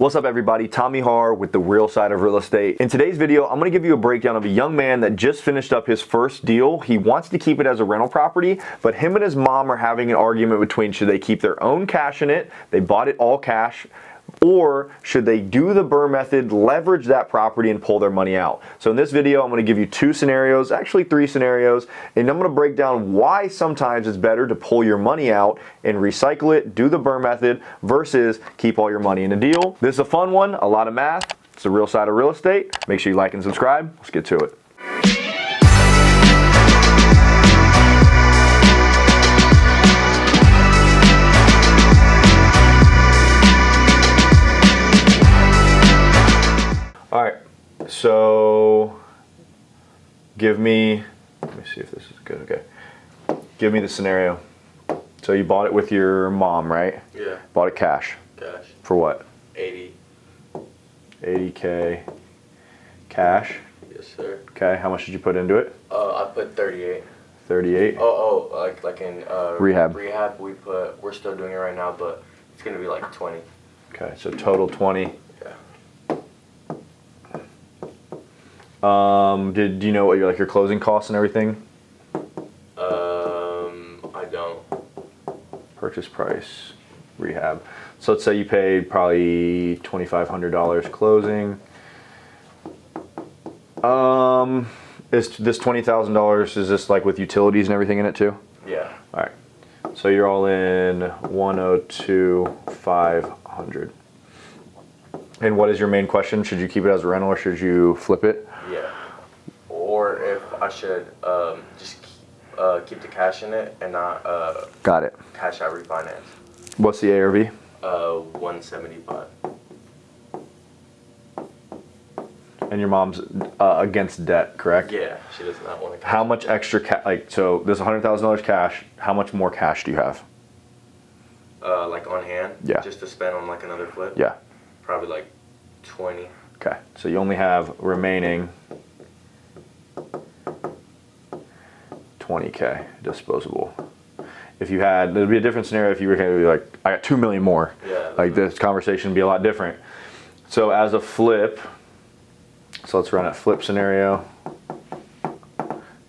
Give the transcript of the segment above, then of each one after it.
What's up everybody, Tommy Har with The Real Side of Real Estate. In today's video, I'm gonna give you a breakdown of a young man that just finished up his first deal. He wants to keep it as a rental property, but him and his mom are having an argument between should they keep their own cash in it, they bought it all cash, or should they do the BRRRR method, leverage that property and pull their money out. So in this video, I'm gonna give you two scenarios, actually three scenarios, and I'm gonna break down why sometimes it's better to pull your money out and recycle it, do the BRRRR method, versus keep all your money in a deal. This is a fun one, a lot of math. It's the real side of real estate. Make sure you like and subscribe. Let's get to it. All right, so let me see if this is good, okay. Give me the scenario. So you bought it with your mom, right? Yeah. Bought it cash. Cash. For what? 80. 80K cash? Yes, sir. Okay, how much did you put into it? I put 38. 38? Like in rehab. Rehab, we're still doing it right now, but it's gonna be like 20. Okay, so total 20. Do you know what your closing costs and everything? I don't. Purchase price, rehab. So let's say you paid probably $2,500 closing. Is this $20,000, is this like with utilities and everything in it too? Yeah. All right. So you're all in 102,500. And what is your main question? Should you keep it as a rental or should you flip it? Yeah. Or if I should just keep the cash in it and not Got it. cash out refinance. What's the ARV? 175. And your mom's against debt, correct? Yeah, she does not want to. How much extra so there's $100,000 cash. How much more cash do you have? Like on hand? Yeah. Just to spend on like another flip? Yeah. Probably like 20. Okay, so you only have remaining 20K disposable. If you had, there'd be a different scenario if you were going to be like, I got 2 million more. Yeah. Like this conversation would be a lot different. So as a flip, so let's run a flip scenario.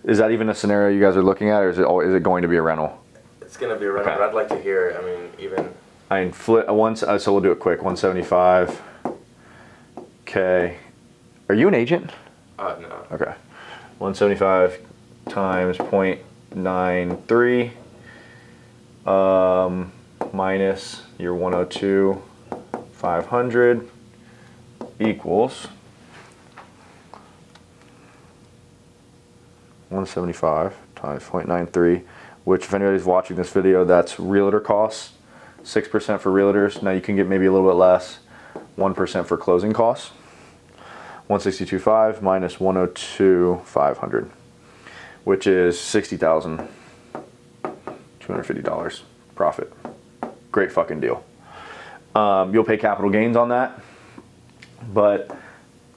Is that even a scenario you guys are looking at, or is it going to be a rental? It's gonna be a rental, Okay. but I'd like to hear it. I mean, even. I mean, flip once. So we'll do it quick. 175. Okay. Are you an agent? No. Okay. 175 times 0.93 minus your 102,500 equals 175 times 0.93, which if anybody's watching this video, that's realtor costs, 6% for realtors. Now you can get maybe a little bit less, 1% for closing costs. 162.5 minus 102,500, which is $60,250 profit. Great fucking deal. You'll pay capital gains on that, but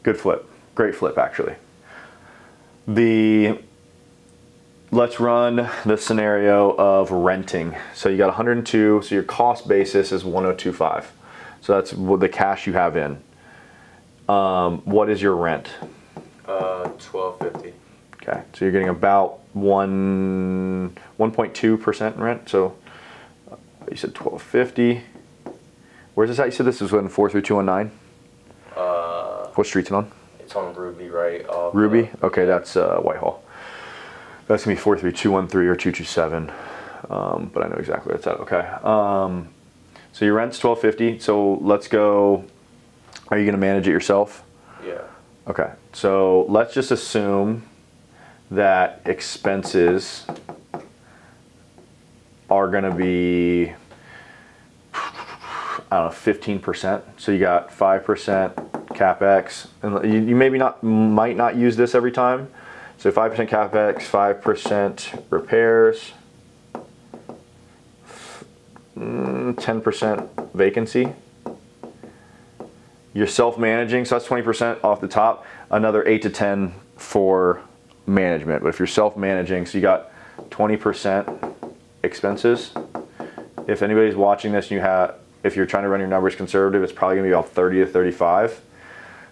good flip. Great flip, actually. Let's run the scenario of renting. So you got 102, so your cost basis is 102.5. So that's the cash you have in. What is your rent? 1250. Okay, so you're getting about 1.2% rent. So you said 1250. Where's this at? You said this is in 43219. What street's it on? It's on Ruby, right? Ruby. Okay, that's Whitehall. That's gonna be 43213 or 227. But I know exactly where it's at. Okay. So your rent's 1250. So let's go. Are you gonna manage it yourself? Yeah. Okay, so let's just assume that expenses are gonna be, I don't know, 15%. So you got 5% CapEx, and you might not use this every time. So 5% CapEx, 5% repairs, 10% vacancy. You're self-managing, so that's 20% off the top. Another 8 to 10 for management. But if you're self-managing, so you got 20% expenses. If anybody's watching this and you have if you're trying to run your numbers conservative, it's probably gonna be about 30 to 35.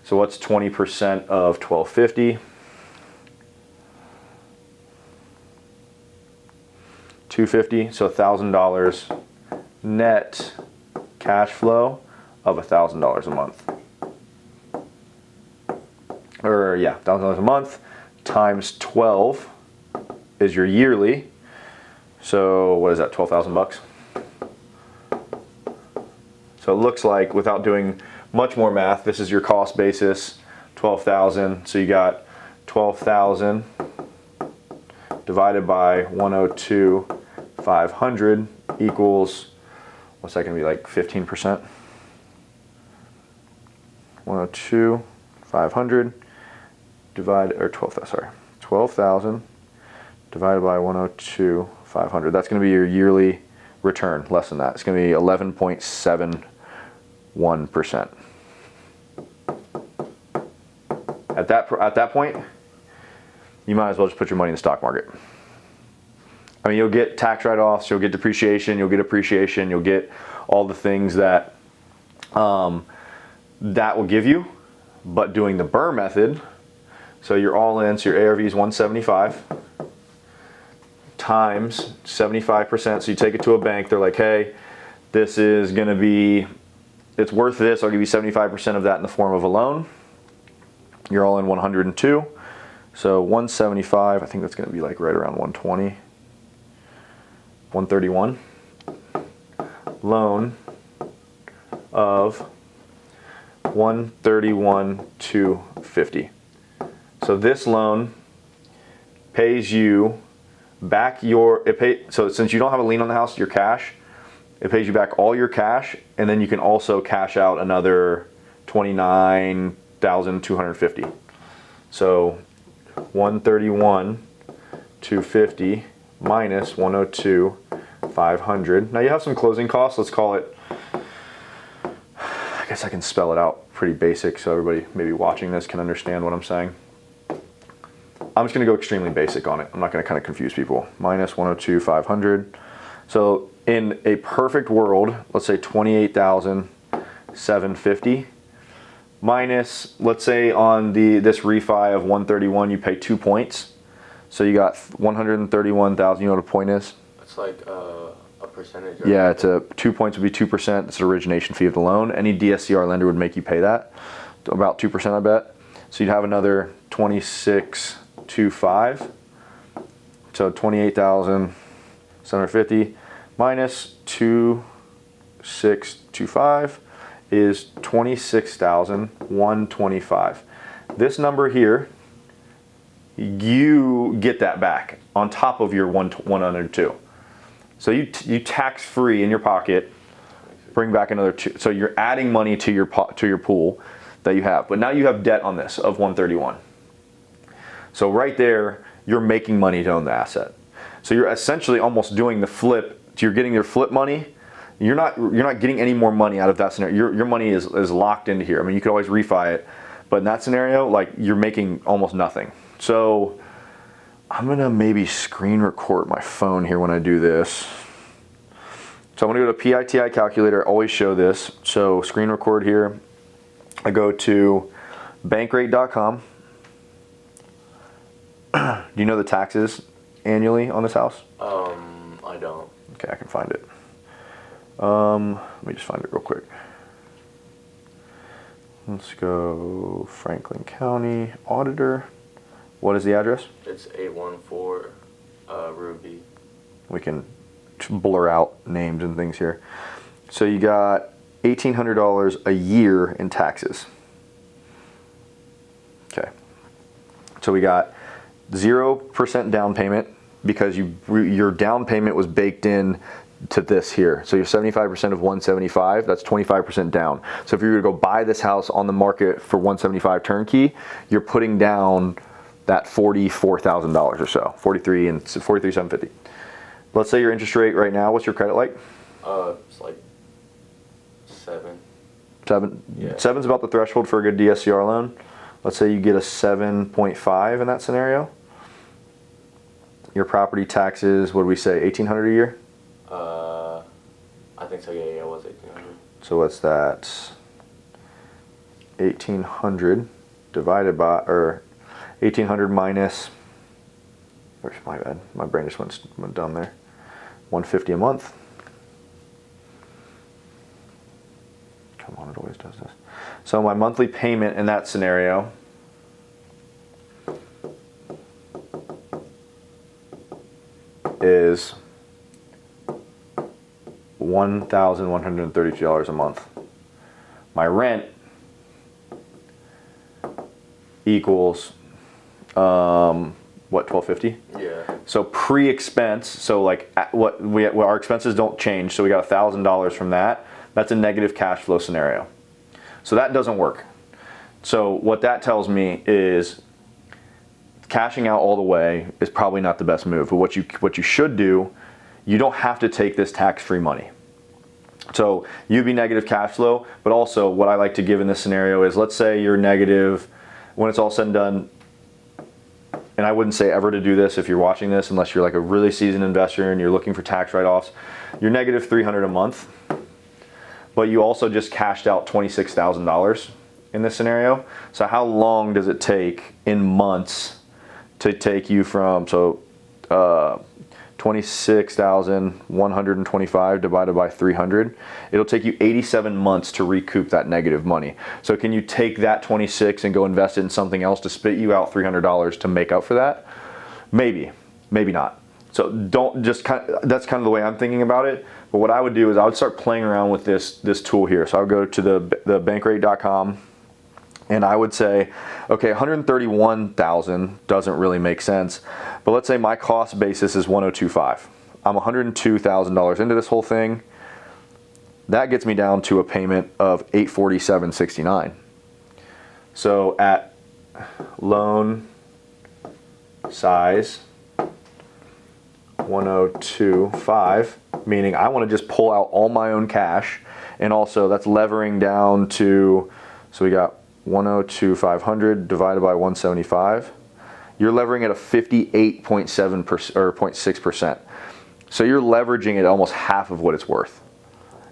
So what's 20% of 1250? $250, so $1,000 net cash flow of $1,000 a month. Or yeah, $1,000 a month times 12 is your yearly. So what is that, 12,000 bucks? So it looks like, without doing much more math, this is your cost basis, 12,000. So you got 12,000 divided by 102,500 equals, what's that gonna be, like 15%? 102,500 divided, or 12,000 divided by 102,500. That's gonna be your yearly return, less than that. It's gonna be 11.71%. At that point, you might as well just put your money in the stock market. I mean, you'll get tax write-offs, you'll get depreciation, you'll get appreciation, you'll get all the things that that will give you. But doing the BRRRR method, so you're all in, so your ARV is 175 times 75%. So you take it to a bank, they're like, hey, this is gonna be, it's worth this, I'll give you 75% of that in the form of a loan. You're all in 102. So 175, I think that's gonna be like right around 120, 131. Loan of 131,250. So this loan pays you back so since you don't have a lien on the house, your cash, it pays you back all your cash, and then you can also cash out another 29,250. So 131,250 minus 102,500. Now you have some closing costs. Let's call it, I guess I can spell it out pretty basic so everybody maybe watching this can understand what I'm saying. I'm just gonna go extremely basic on it. I'm not gonna kind of confuse people. Minus 102,500. So in a perfect world, let's say 28,750 minus, let's say on this refi of 131, you pay 2 points. So you got 131,000, you know what a point is? It's like a percentage. Yeah, 2 points would be 2%. It's an origination fee of the loan. Any DSCR lender would make you pay that, about 2%, I bet. So you'd have another 26,250. So 28,750 minus 2625 is 26,125. This number here, you get that back on top of your 102. So you tax free in your pocket, bring back another two. So you're adding money to your pool that you have. But now you have debt on this of 131. So right there, you're making money to own the asset. So you're essentially almost doing the flip. You're getting your flip money. You're not getting any more money out of that scenario. Your money is locked into here. I mean, you could always refi it, but in that scenario, like, you're making almost nothing. So I'm gonna maybe screen record my phone here when I do this. So I'm gonna go to PITI calculator, always show this. So screen record here. I go to bankrate.com. Do you know the taxes annually on this house? I don't. Okay, I can find it. Let me just find it real quick. Let's go Franklin County Auditor. What is the address? It's 814 Ruby. We can blur out names and things here. So you got $1,800 a year in taxes. Okay. So we got 0% down payment because your down payment was baked in to this here. So you're 75% of 175, that's 25% down. So if you were to go buy this house on the market for 175 turnkey, you're putting down that $44,000 or so, 43,750. Let's say your interest rate right now, what's your credit like? It's like 7. 7? Yeah. 7's about the threshold for a good DSCR loan. Let's say you get a 7.5 in that scenario. Your property taxes, what do we say, $1,800 a year? I think so, yeah, it was 1,800. So what's that? 1,800 divided by, or 1,800 minus, or my bad, my brain just went down there. 150 a month. Come on, it always does this. So my monthly payment in that scenario is $1,132 a month. My rent equals what, $1,250? Yeah. So pre-expense, so like what our expenses don't change, so we got $1,000 from that. That's a negative cash flow scenario. So that doesn't work. So what that tells me is cashing out all the way is probably not the best move. But what you should do, you don't have to take this tax-free money. So you'd be negative cash flow, but also what I like to give in this scenario is, let's say you're negative when it's all said and done. And I wouldn't say ever to do this if you're watching this, unless you're like a really seasoned investor and you're looking for tax write-offs. You're negative $300 a month, but you also just cashed out $26,000 in this scenario. So how long does it take in months to take you from, 26,125 divided by 300, it'll take you 87 months to recoup that negative money. So can you take that 26 and go invest it in something else to spit you out $300 to make up for that? Maybe, maybe not. So don't just that's kind of the way I'm thinking about it. But what I would do is I would start playing around with this tool here. So I would go to the bankrate.com. And I would say, okay, 131,000 doesn't really make sense, but let's say my cost basis is 102.5. I'm $102,000 into this whole thing. That gets me down to a payment of $847.69. So at loan size 102.5, meaning I want to just pull out all my own cash, and also that's levering down to, so we got 102,500 divided by 175. You're levering at a 58.7% or 0.6%. So you're leveraging at almost half of what it's worth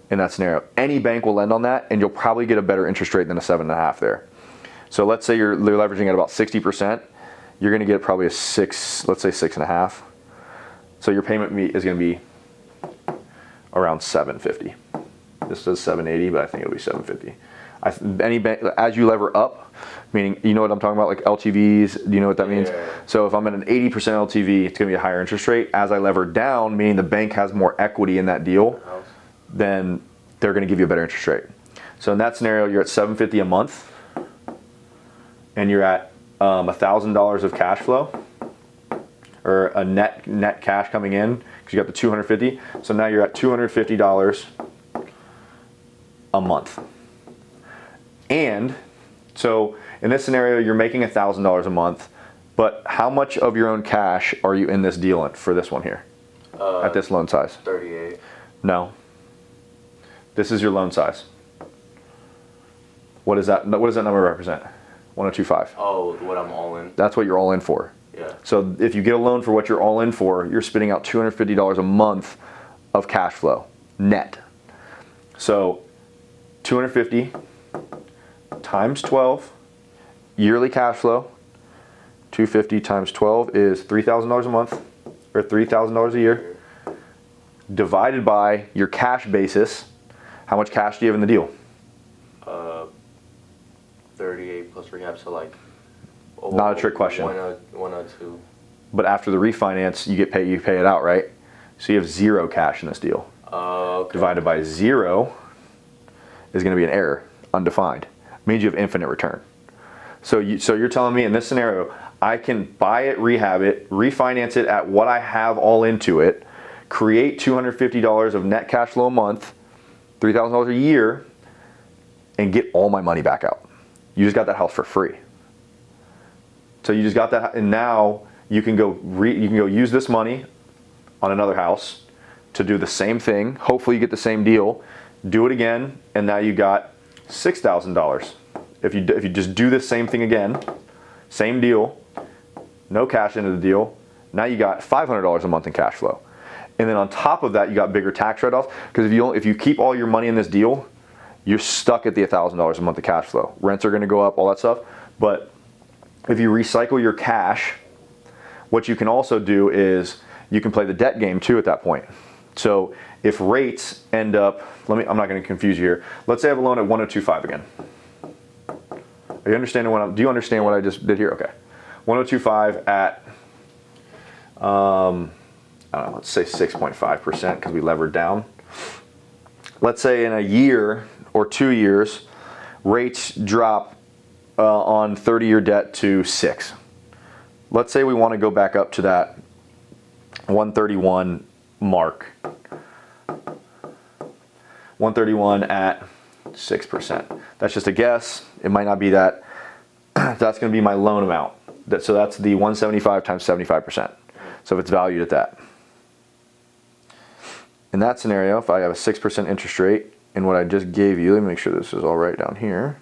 in that scenario. Any bank will lend on that, and you'll probably get a better interest rate than a 7.5 there. So let's say you're leveraging at about 60%. You're going to get probably a 6, let's say 6.5. So your payment is going to be around 750. This says 780, but I think it'll be 750. Any bank, as you lever up, meaning, you know what I'm talking about, like LTVs, do you know what that means? Yeah. So if I'm at an 80% LTV, it's going to be a higher interest rate. As I lever down, meaning the bank has more equity in that deal, then they're going to give you a better interest rate. So in that scenario, you're at $750 a month, and you're at $1,000 of cash flow, or a net cash coming in, because you got the 250. So now you're at $250 a month. And so in this scenario, you're making $1,000 a month, but how much of your own cash are you in this deal for this one here? At this loan size? 38. No. This is your loan size. What does that number represent? 102.5. Oh, what I'm all in? That's what you're all in for. Yeah. So if you get a loan for what you're all in for, you're spitting out $250 a month of cash flow, net. So 250 times 12, yearly cash flow, 250 times 12 is $3,000 a month, or $3,000 a year, divided by your cash basis. How much cash do you have in the deal? 38 plus rehab, so like. Not a trick question. 102. But after the refinance, you pay it out, right? So you have zero cash in this deal. Okay. Divided by 0 is going to be an error, undefined. Means you have infinite return. So you're telling me in this scenario, I can buy it, rehab it, refinance it at what I have all into it, create $250 of net cash flow a month, $3,000 a year, and get all my money back out. You just got that house for free. So you just got that, and now you can go use this money on another house to do the same thing. Hopefully you get the same deal. Do it again, and now you got $6,000. If you just do this same thing again, same deal, no cash into the deal, now you got $500 a month in cash flow. And then on top of that, you got bigger tax write-offs, because if you keep all your money in this deal, you're stuck at the $1,000 a month of cash flow. Rents are going to go up, all that stuff. But if you recycle your cash, what you can also do is you can play the debt game too at that point. So if rates end up, I'm not going to confuse you here. Let's say I have a loan at 1025 again. Are you understanding do you understand what I just did here? Okay. 1025 at, I don't know, let's say 6.5% because we levered down. Let's say in a year or 2 years, rates drop on 30-year debt to 6. Let's say we want to go back up to that 131 mark. 131 at 6%. That's just a guess. It might not be that. That's going to be my loan amount. So that's the 175 times 75%. So if it's valued at that. In that scenario, if I have a 6% interest rate, and what I just gave you, let me make sure this is all right down here.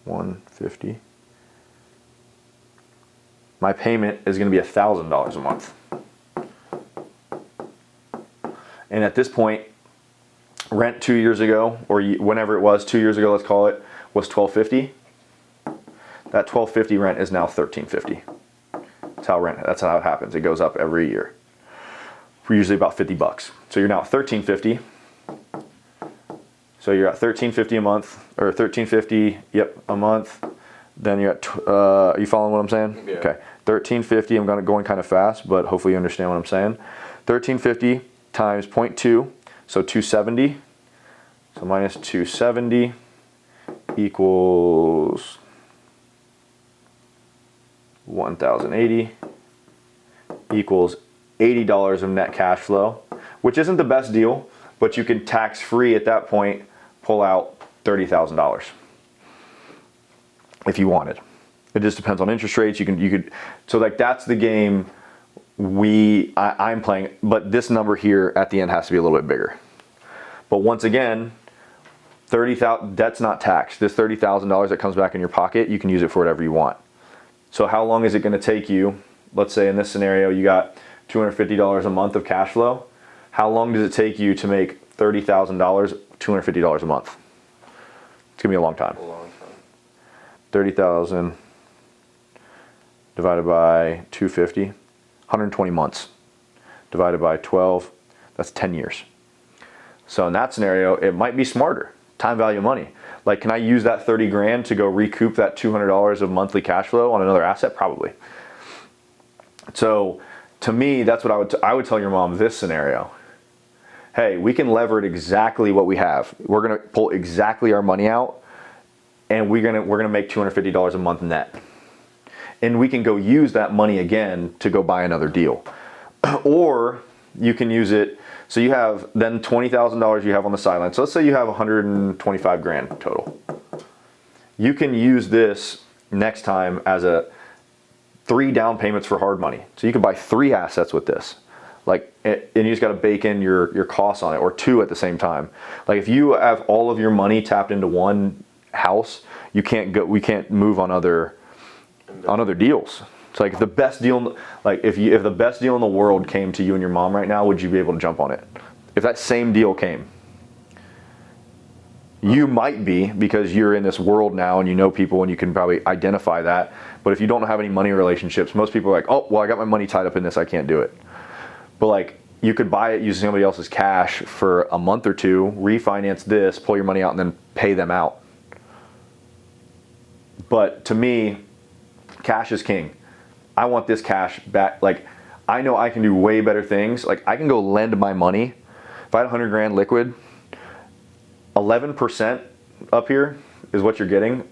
150. My payment is going to be $1,000 a month. And at this point, rent 2 years ago, or whenever it was, 2 years ago, let's call it, was $1,250. That $1,250 rent is now $1,350. That's how it happens. It goes up every year. For usually about 50 bucks. So you're now at $1,350. So you're at $1,350 a month, or $1,350, yep, a month. Then you're at, are you following what I'm saying? Yeah. Okay, $1,350, I'm going kind of fast, but hopefully you understand what I'm saying. $1,350 times 0.2, so 270. So minus 270 equals 1,080 equals $80 of net cash flow, which isn't the best deal, but you can tax-free at that point pull out $30,000 if you wanted. It just depends on interest rates. You could, so like that's the game I'm playing, but this number here at the end has to be a little bit bigger. But once again, 30,000, that's not taxed. This $30,000 that comes back in your pocket, you can use it for whatever you want. So how long is it going to take you? Let's say in this scenario, you got $250 a month of cash flow. How long does it take you to make $30,000, $250 a month? It's gonna be a long time. 30,000 divided by 250, 120 months. Divided by 12, that's 10 years. So in that scenario, it might be smarter. Time value of money. Like, can I use that 30 grand to go recoup that $200 of monthly cash flow on another asset? Probably. So to me, that's what I would tell your mom this scenario. Hey, we can lever it exactly what we have. We're gonna pull exactly our money out, and we're gonna make $250 a month net. And we can go use that money again to go buy another deal. Or you can use it, so you have then $20,000 you have on the sideline. So let's say you have 125 grand total. You can use this next time as 3 down payments for hard money. So you can buy 3 assets with this. Like, and you just got to bake in your costs on it, or 2 at the same time. Like if you have all of your money tapped into one house, we can't move on other deals. It's like if the best deal, if the best deal in the world came to you and your mom right now, would you be able to jump on it? If that same deal came, you might be, because you're in this world now and you know people and you can probably identify that. But if you don't have any money relationships, most people are like, oh, well, I got my money tied up in this, I can't do it. But like, you could buy it using somebody else's cash for a month or 2, refinance this, pull your money out, and then pay them out. But to me, cash is king. I want this cash back. Like, I know I can do way better things. Like, I can go lend my money. If I had 100 grand liquid, 11% up here is what you're getting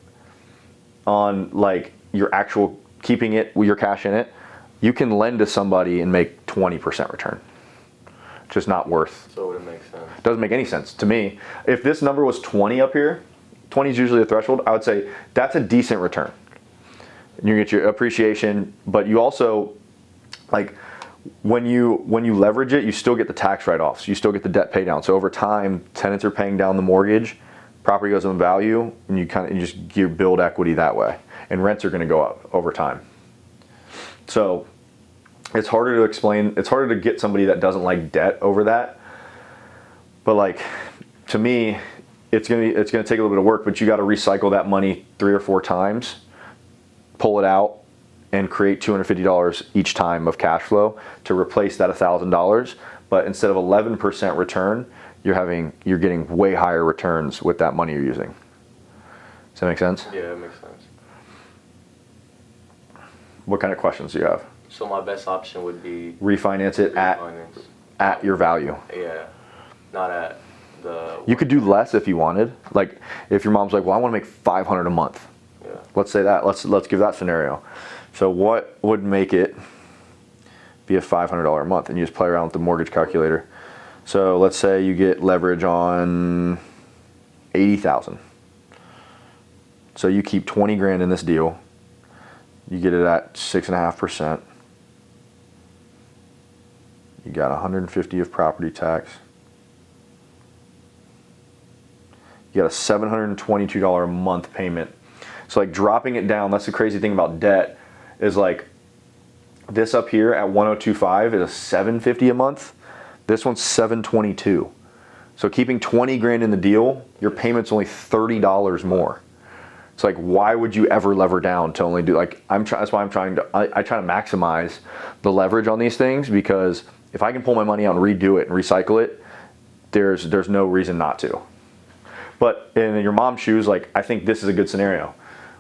on like your actual keeping it with your cash in it. You can lend to somebody and make 20% return. It's just not worth. So it wouldn't make sense. Doesn't make any sense to me. If this number was 20 up here, 20 is usually the threshold, I would say that's a decent return. You get your appreciation, but you also, like, when you leverage it, you still get the tax write-offs. You still get the debt pay down. So over time, tenants are paying down the mortgage, property goes in value, and you build equity that way. And rents are going to go up over time. So it's harder to explain. It's harder to get somebody that doesn't like debt over that. But like, to me, it's gonna take a little bit of work, but you got to recycle that money 3 or 4 times, pull it out, and create $250 each time of cash flow to replace that $1,000. But instead of 11% return, you're getting way higher returns with that money you're using. Does that make sense? Yeah, it makes sense. What kind of questions do you have? So my best option would be Refinance it at your value. Yeah, not at the. You could do less if you wanted. Like if your mom's like, well, I want to make $500 a month. Yeah. Let's say that. Let's give that scenario. So what would make it be a $500 a month? And you just play around with the mortgage calculator. So let's say you get leverage on 80,000. So you keep 20 grand in this deal. You get it at 6.5%. You got 150 of property tax. You got a $722 a month payment. So like dropping it down, that's the crazy thing about debt, is like this up here at 102.5 is a $750 a month. This one's $722. So keeping 20 grand in the deal, your payment's only $30 more. It's like, why would you ever lever down to only do, like, that's why I'm trying to, I try to maximize the leverage on these things, because if I can pull my money out and redo it and recycle it, there's no reason not to. But in your mom's shoes, like, I think this is a good scenario.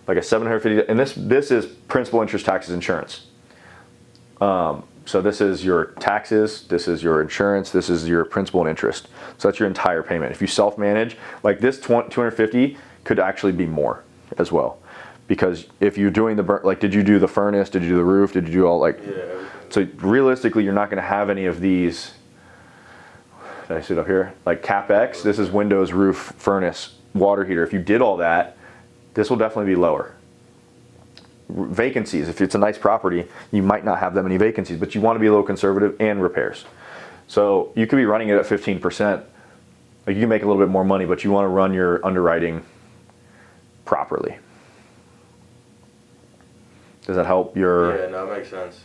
Like a $750, and this is principal, interest, taxes, insurance. So this is your taxes, this is your insurance, this is your principal and interest. So that's your entire payment. If you self-manage, like this 250 could actually be more as well. Because if you're doing like, did you do the furnace, did you do the roof, did you do all, like, yeah, everything. So realistically, you're not gonna have any of these, did I see it up here? Like CapEx, this is windows, roof, furnace, water heater. If you did all that, this will definitely be lower. Vacancies, if it's a nice property, you might not have that many vacancies, but you want to be a little conservative, and repairs. So you could be running it at 15%. Like, you can make a little bit more money, but you want to run your underwriting properly. Does that help your? Yeah, no, it makes sense.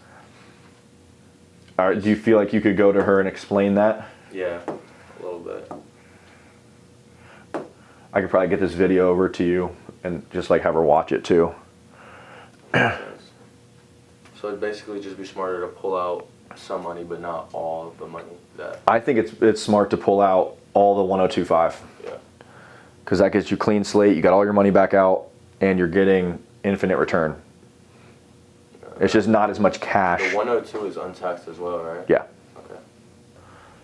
All right, do you feel like you could go to her and explain that? Yeah, a little bit. I could probably get this video over to you and just like have her watch it too. So it'd basically just be smarter to pull out some money, but not all of the money that. I think it's smart to pull out all the 102.5. Yeah. Because that gets you clean slate. You got all your money back out, and you're getting infinite return. It's just not as much cash. The 102 is untaxed as well, right? Yeah. Okay.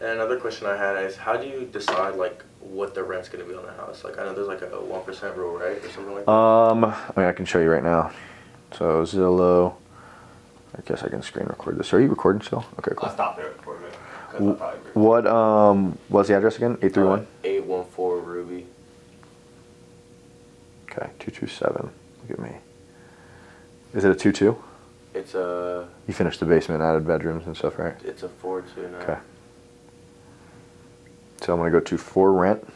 And another question I had is, how do you decide like what the rent's gonna be on the house? Like, I know there's like a 1% rule, right, or something like that. I mean, I can show you right now. So Zillow. I guess I can screen record this. Are you recording still? Okay, cool. I'll stop there for a minute. What's the address again? 831? 814 Ruby. Okay, 227. Look at me. Is it a 2-2? It's a. You finished the basement, added bedrooms and stuff, right? It's a 429. Okay. So I'm gonna go to for rent.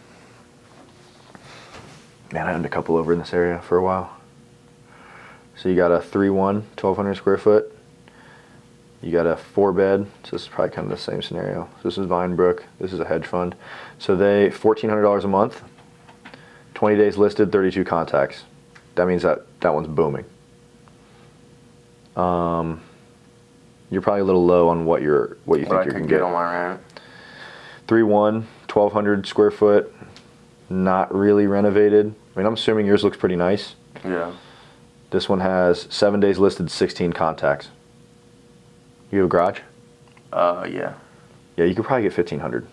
Man, I owned a couple over in this area for a while. So you got a 3-1, 1,200 square foot. You got a 4-bed, so this is probably kind of the same scenario. So this is Vinebrook, this is a hedge fund. So they, $1,400 a month, 20 days listed, 32 contacts. That means that one's booming. You're probably a little low on what you think you can get on my rent. 3-1, 1,200 square foot, not really renovated. I mean, I'm assuming yours looks pretty nice. Yeah. This one has 7 days listed, 16 contacts. You have a garage? Yeah. Yeah, you could probably get 1,500.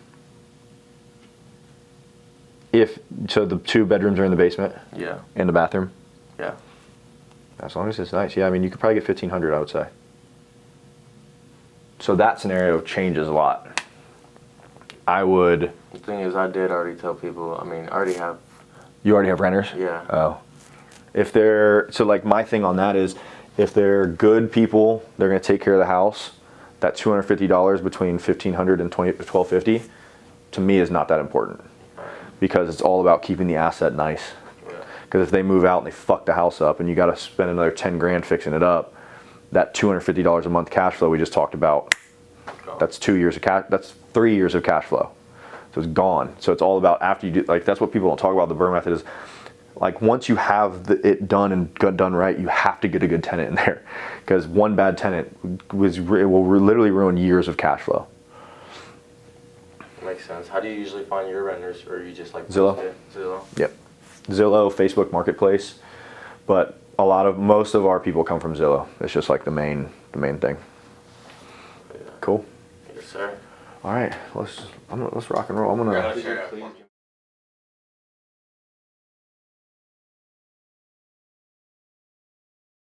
So the 2 bedrooms are in the basement? Yeah. And the bathroom? Yeah. As long as it's nice. Yeah, I mean, you could probably get 1,500, I would say. So that scenario changes a lot. The thing is, I did already tell people, I mean, I already have. You already have renters? Yeah. Oh. So like my thing on that is, if they're good people, they're going to take care of the house. That $250 between $1,500 and $1,250, to me, is not that important, because it's all about keeping the asset nice. Because if they move out and they fuck the house up, and you got to spend another 10 grand fixing it up, that $250 a month cash flow we just talked about, that's 2 years of cash. That's 3 years of cash flow. So it's gone. So it's all about after you do, like that's what people don't talk about. The BRRRR method is like once you have it done and done right, you have to get a good tenant in there, because one bad tenant will literally ruin years of cash flow. Makes sense. How do you usually find your renters, or you just like Zillow? post it? Zillow. Yep. Zillow, Facebook Marketplace, but most of our people come from Zillow. It's just like the main thing. Yeah. Cool. Yes, sir. All right, let's rock and roll. I'm gonna. Yeah,